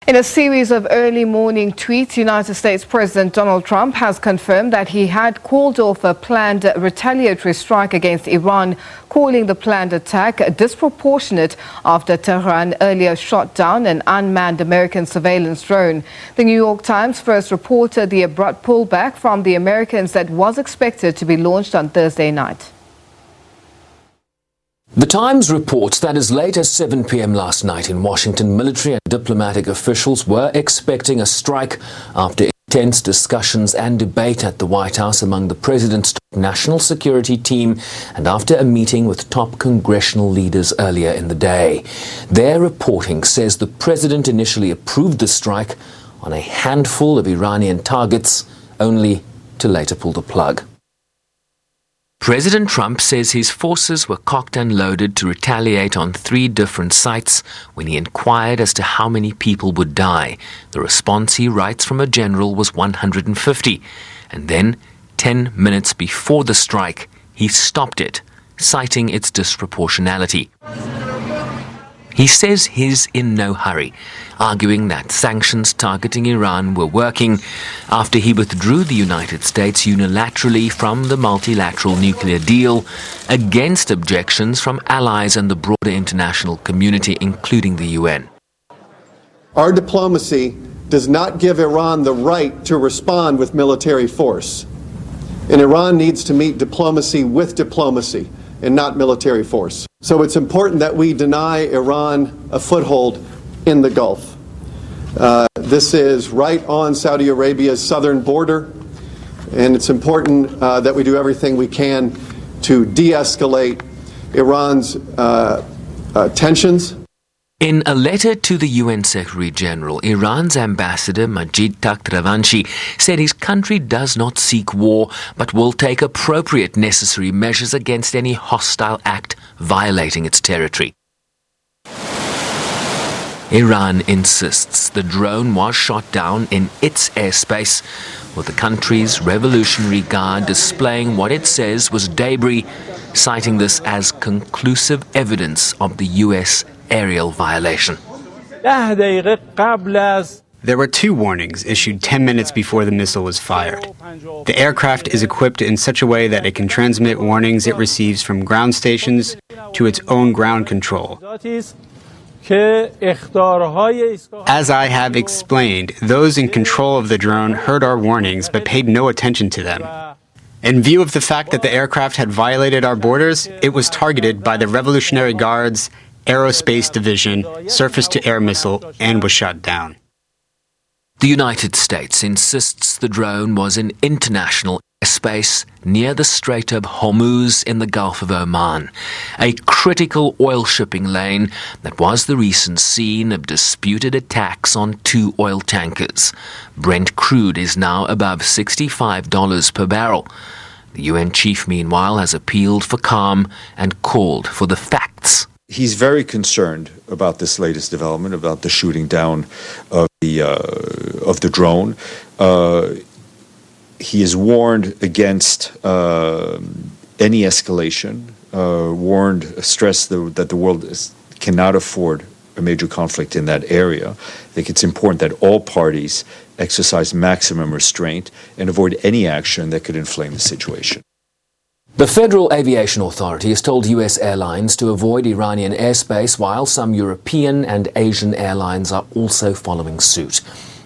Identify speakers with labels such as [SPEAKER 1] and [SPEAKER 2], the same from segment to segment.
[SPEAKER 1] In a series of early morning tweets, United States President Donald Trump has confirmed that he had called off a planned retaliatory strike against Iran, calling the planned attack disproportionate after Tehran earlier shot down an unmanned American surveillance drone. The New York Times first reported the abrupt pullback from the Americans that was expected to be launched on Thursday night.
[SPEAKER 2] The Times reports that as late as 7 p.m. last night in Washington, military and diplomatic officials were expecting a strike after intense discussions and debate at the White House among the president's national security team and after a meeting with top congressional leaders earlier in the day. Their reporting says the president initially approved the strike on a handful of Iranian targets, only to later pull the plug. President Trump says his forces were cocked and loaded to retaliate on 3 different sites when he inquired as to how many people would die. The response, he writes, from a general was 150. And then, 10 minutes before the strike, he stopped it, citing its disproportionality. He says he's in no hurry, arguing that sanctions targeting Iran were working after he withdrew the United States unilaterally from the multilateral nuclear deal against objections from allies and the broader international community, including the UN.
[SPEAKER 3] Our diplomacy does not give Iran the right to respond with military force. And Iran needs to meet diplomacy with diplomacy and not military force. So it's important that we deny Iran a foothold in the Gulf. This is right on Saudi Arabia's southern border, and it's important that we do everything we can to de-escalate Iran's tensions.
[SPEAKER 2] In a letter to the UN Secretary-General, Iran's ambassador Majid Takhtravanchi said his country does not seek war but will take appropriate necessary measures against any hostile act violating its territory. Iran insists the drone was shot down in its airspace, with the country's Revolutionary Guard displaying what it says was debris, citing this as conclusive evidence of the U.S. aerial violation.
[SPEAKER 4] There were 2 warnings issued 10 minutes before the missile was fired. The aircraft is equipped in such a way that it can transmit warnings it receives from ground stations to its own ground control. As I have explained, those in control of the drone heard our warnings but paid no attention to them. In view of the fact that the aircraft had violated our borders, it was targeted by the Revolutionary Guard's Aerospace Division, surface-to-air missile, and was shot down.
[SPEAKER 2] The United States insists the drone was in international airspace near the Strait of Hormuz in the Gulf of Oman, a critical oil shipping lane that was the recent scene of disputed attacks on 2 oil tankers. Brent crude is now above $65 per barrel. The UN chief, meanwhile, has appealed for calm and called for the facts.
[SPEAKER 5] He's very concerned about this latest development, about the shooting down of the drone. He has warned against any escalation, stressed that the world cannot afford a major conflict in that area. I think it's important that all parties exercise maximum restraint and avoid any action that could inflame the situation.
[SPEAKER 2] The Federal Aviation Authority has told U.S. airlines to avoid Iranian airspace, while some European and Asian airlines are also following suit.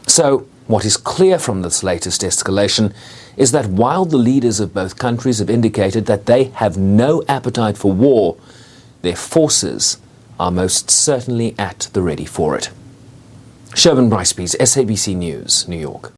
[SPEAKER 2] So, what is clear from this latest escalation is that while the leaders of both countries have indicated that they have no appetite for war, their forces are most certainly at the ready for it. Shervin Bricepies, SABC News, New York.